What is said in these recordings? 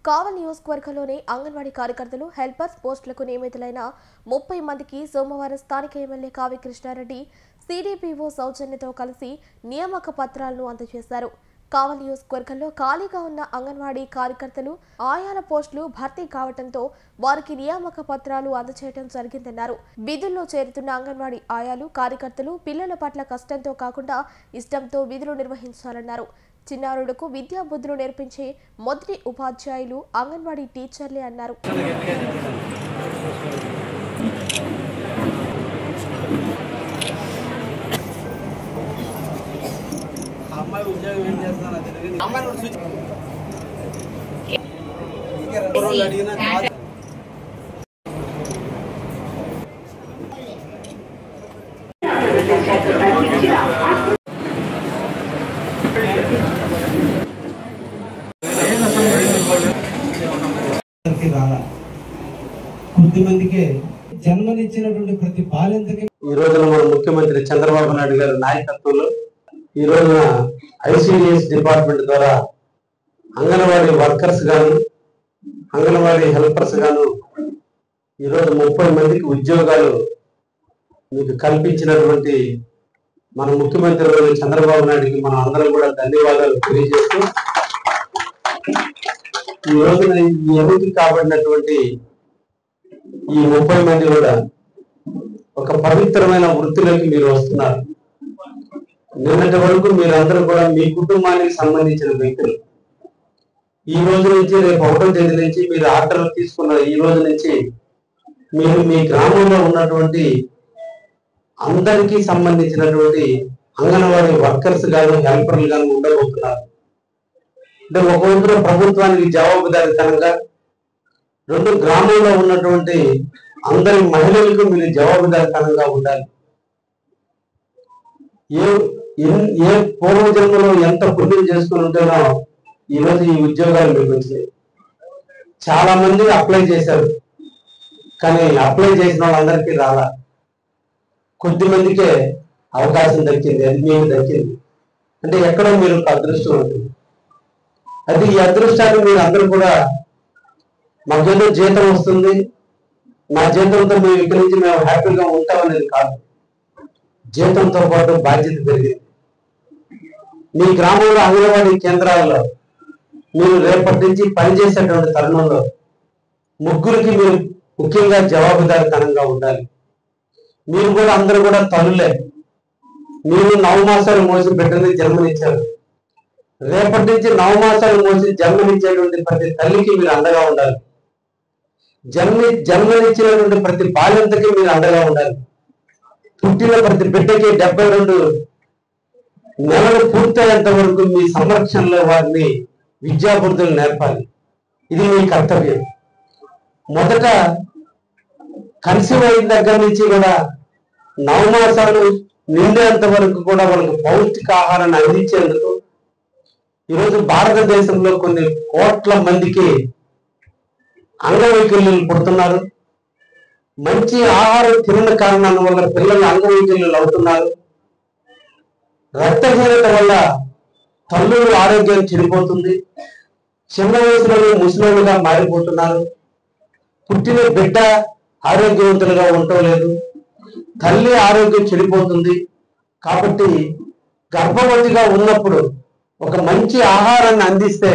కావల్ నియోజకవర్గంలోని అంగన్వాడీ కార్యకర్తలు హెల్పర్స్ పోస్టులకు నియమితులైన 30 మందికి సోమవారం స్థానిక ఎమ్మెల్యే కావి కృష్ణారెడ్డి సిడిపిఓ సౌజన్యతో కలిసి నియామక పత్రాలను అందజేశారు. కావల్ నియోజకవర్గంలో ఖాళీగా ఉన్న అంగన్వాడీ కార్యకర్తలు ఆయాల పోస్టులు భర్తీ కావడంతో వారికి నియామక పత్రాలు అందజేయడం జరిగిందన్నారు. విధుల్లో చేరుతున్న అంగన్వాడీ ఆయాలు కార్యకర్తలు పిల్లల పట్ల కష్టంతో కాకుండా ఇష్టంతో విధులు నిర్వహించాలన్నారు. చిన్నారులకు విద్యా బుద్ధులు నేర్పించే మొదటి ఉపాధ్యాయులు అంగన్వాడీ టీచర్లే అన్నారు. కొద్ది మందికి జన్మనిచ్చినటువంటి ప్రతి బాలింతకి ఈ రోజున మన ముఖ్యమంత్రి చంద్రబాబు నాయుడు గారి నాయకత్వంలో ఈ రోజున ఐసిడిఎస్ డిపార్ట్మెంట్ ద్వారా అంగన్వాడీ వర్కర్స్ గాను అంగన్వాడీ హెల్పర్స్ గాను ఈరోజు 30 మందికి ఉద్యోగాలు మీకు కల్పించినటువంటి మన ముఖ్యమంత్రి చంద్రబాబు నాయుడుకి మనం అందరం కూడా ధన్యవాదాలు తెలియజేస్తూ ఈ రోజున ఈ ఎన్నిక కాబడినటువంటి ఈ 30 మంది కూడా ఒక పవిత్రమైన వృత్తిలోకి మీరు వస్తున్నారు. నిన్నటి వరకు మీరందరూ కూడా మీ కుటుంబానికి సంబంధించిన వ్యక్తులు. ఈ రోజు నుంచి రేపు 1వ తేదీ నుంచి మీరు ఆర్డర్లు తీసుకున్న ఈ రోజు నుంచి మీరు మీ గ్రామంలో ఉన్నటువంటి అందరికీ సంబంధించినటువంటి అంగన్వాడీ వర్కర్స్ గాను హెల్పర్లు గాను ఉండబోతున్నారు. అంటే ఒక వైపున ప్రభుత్వానికి జవాబుదారీతనంగా, రెండు గ్రామంలో ఉన్నటువంటి అందరి మహిళలకు మీరు జవాబుదారీతనంగా ఉండాలి. ఏ పూర్వజన్మలో ఎంత పుణ్యం చేసుకుని ఉంటేనో ఈరోజు ఈ ఉద్యోగాలు మీకు వచ్చినాయి. చాలా మంది అప్లై చేశారు, కానీ అప్లై చేసిన వాళ్ళందరికీ రాలా. కొద్ది మందికే అవకాశం దక్కింది, అది మీకు దక్కింది. అంటే ఎక్కడో మీరు ఒక అదృష్టం ఉంటుంది. అది ఈ అదృష్టాన్ని మీరు అందరూ కూడా మాకేదో జీతం వస్తుంది, నా జీతంతో మేము ఇక్కడి నుంచి మేము హ్యాపీగా ఉంటామనేది కాదు. జీతంతో పాటు బాధ్యత పెరిగింది. మీ గ్రామంలో అంగన్వాడీ కేంద్రాల్లో మీరు రేపటి నుంచి పనిచేసేటువంటి తరుణంలో ముగ్గురికి మీరు ముఖ్యంగా జవాబుదారీతనంగా ఉండాలి. మీరు కూడా అందరూ కూడా తల్లులే. మీరు 9 మాసాలు మోసి బిడ్డని జన్మనిచ్చారు. రేపటి నుంచి 9 మాసాలు మోసి జన్మనిచ్చేటువంటి ప్రతి తల్లికి మీరు అండగా ఉండాలి. జన్మనిచ్చినటువంటి ప్రతి బాలింతకి మీరు అండగా ఉండాలి. పుట్టిన ప్రతి బిడ్డకి 72 నెలలు పూర్తయ్యేంత వరకు మీ సంరక్షణలో వారిని విద్యాబుద్ధులు నేర్పాలి. ఇది మీ కర్తవ్యం. మొదట కన్సీవ్ అయిన దగ్గర నుంచి కూడా 9 మాసాలు నిండేంత వరకు కూడా వాళ్ళకి పౌష్టిక ఆహారాన్ని అందించేందుకు ఈరోజు భారతదేశంలో కొన్ని కోట్ల మందికి అంగవైకల్యులు పుడుతున్నారు. మంచి ఆహారం తినని కారణాల వల్ల పిల్లలు అంగవైకల్యులు అవుతున్నారు. రక్తహీనత వల్ల తల్లుల ఆరోగ్యం చెడిపోతుంది. చిన్న వయసులోనే ముసలోళ్ళుగా మారిపోతున్నారు. పుట్టిన బిడ్డ ఆరోగ్యవంతులుగా ఉండటం లేదు. తల్లి ఆరోగ్యం చెడిపోతుంది. కాబట్టి గర్భవతిగా ఉన్నప్పుడు ఒక మంచి ఆహారాన్ని అందిస్తే,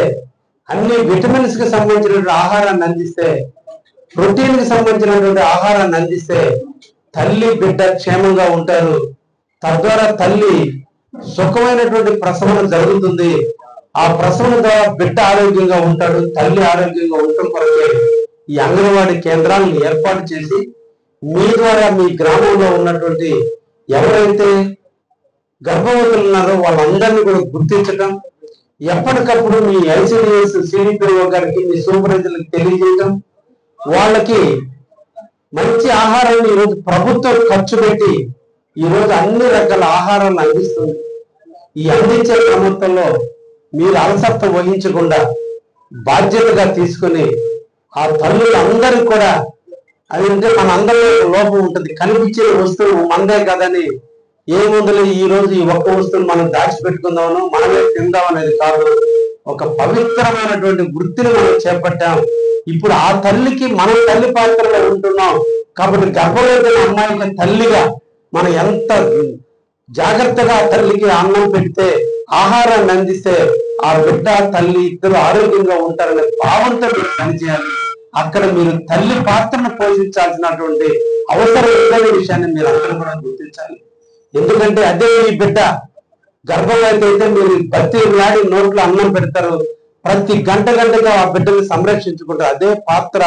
అన్ని విటమిన్స్ కి సంబంధించినటువంటి ఆహారాన్ని అందిస్తే, ప్రోటీన్ కి సంబంధించినటువంటి ఆహారాన్ని అందిస్తే తల్లి బిడ్డ క్షేమంగా ఉంటారు. తద్వారా తల్లి సుఖమైనటువంటి ప్రసవన జరుగుతుంది. ఆ ప్రసవన ద్వారా బిడ్డ ఆరోగ్యంగా ఉంటాడు. తల్లి ఆరోగ్యంగా ఉండటం కొరకే ఈ అంగన్వాడీ కేంద్రాలను ఏర్పాటు చేసి మీ ద్వారా మీ గ్రామంలో ఉన్నటువంటి ఎవరైతే గర్భవతులు ఉన్నారో వాళ్ళందరినీ కూడా గుర్తించడం, ఎప్పటికప్పుడు మీ ఐసిడిఎస్ సిడిపిఓ గారికి మీ సూపర్వైజర్లకు తెలియజేయడం, వాళ్ళకి మంచి ఆహారాన్ని ఈరోజు ప్రభుత్వం ఖర్చు పెట్టి ఈరోజు అన్ని రకాల ఆహారాన్ని అందిస్తుంది. ఈ అందించే క్రమంలో మీరు అలసత్వం వహించకుండా బాధ్యతగా తీసుకుని ఆ తల్లులందరికీ కూడా, అదంటే మన అందరిలో లోపం ఉంటుంది. కనిపించే వస్తువు మనదే కదని ఏముందులే ఈ రోజు ఈ ఒక్క వస్తువును మనం దాచిపెట్టుకుందామను మనమే తిందాం అనేది కాదు. ఒక పవిత్రమైనటువంటి వృత్తిని మనం చేపట్టాం. ఇప్పుడు ఆ తల్లికి మనం తల్లి పాత్రలో ఉంటున్నాం కాబట్టి గర్భవతి అమ్మాయికి తల్లిగా మనం ఎంత జాగ్రత్తగా తల్లికి అన్నం పెడితే, ఆహారాన్ని అందిస్తే ఆ బిడ్డ తల్లి ఇద్దరు ఆరోగ్యంగా ఉంటారనే భావంతో మీరు పనిచేయాలి. అక్కడ మీరు తల్లి పాత్రను పోషించాల్సినటువంటి అవసరం ఉందనే విషయాన్ని మీరు అందరూ కూడా గుర్తించాలి. ఎందుకంటే అదే ఈ బిడ్డ గర్భవతి అయితే మీరు బతి నాడి నోట్లో అన్నం పెడతారు, ప్రతి గంటగా ఆ బిడ్డను సంరక్షించుకుంటారు. అదే పాత్ర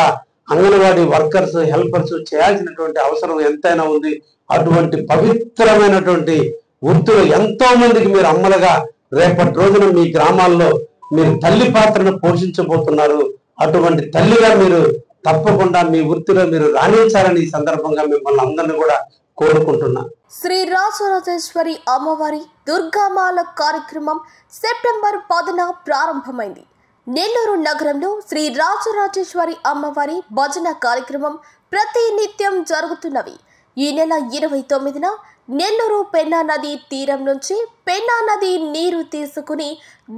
అంగన్వాడీ వర్కర్స్ హెల్పర్స్ చేయాల్సినటువంటి అవసరం ఎంతైనా ఉంది. అటువంటి పవిత్రమైనటువంటి వృత్తులు ఎంతో మందికి మీరు అమ్మలుగా రేపటి రోజున మీ గ్రామాల్లో మీరు తల్లి పాత్రను పోషించబోతున్నారు. అటువంటి తల్లిగా మీరు తప్పకుండా మీ వృత్తిలో మీరు రాణించాలని ఈ సందర్భంగా మిమ్మల్ని అందరినీ కూడా కోరుకుంటున్నా. శ్రీ రాజరాజేశ్వరి అమ్మవారి దుర్గామాల కార్యక్రమం సెప్టెంబర్ 10న ప్రారంభమైంది. నెల్లూరు నగరంలో శ్రీ రాజరాజేశ్వరి అమ్మవారి భజన కార్యక్రమం ప్రతి నిత్యం జరుగుతున్నవి. ఈ నెల 29న నెల్లూరు పెన్నా నది తీరం నుంచి పెన్నా నది నీరు తీసుకుని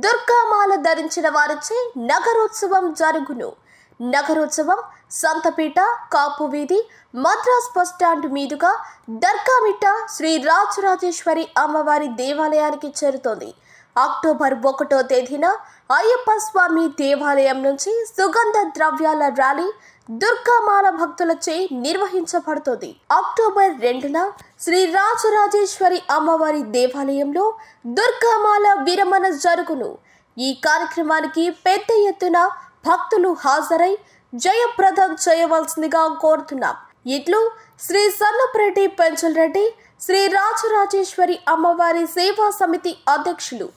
దుర్గామాల ధరించిన వారిచే నగరోత్సవం జరుగును. నగరోత్సవం సంతపేట, కాపు వీధి, మద్రాస్ బస్ స్టాండ్ మీదుగా దర్గామిట్ట శ్రీ రాజరాజేశ్వరి అమ్మవారి దేవాలయానికి చేరుతోంది. అక్టోబర్ 1వ తేదీన అయ్యప్ప స్వామి దేవాలయం నుంచి సుగంధ ద్రవ్యాల ర్యాలీ దుర్గామాల భక్తులచే నిర్వహించబడుతోంది. అక్టోబర్ 2న శ్రీ రాజరాజేశ్వరి అమ్మవారి దేవాలయంలో దుర్గామాల విరమణ జరుగును. ఈ కార్యక్రమానికి పెద్ద ఎత్తున భక్తులు హాజరై జయప్రదం చేయవలసిందిగా కోరుతున్నాం. ఇట్లు శ్రీ సన్నపరెడ్డి పెంచల్ రెడ్డి, శ్రీ రాజరాజేశ్వరి అమ్మవారి సేవా సమితి అధ్యక్షులు.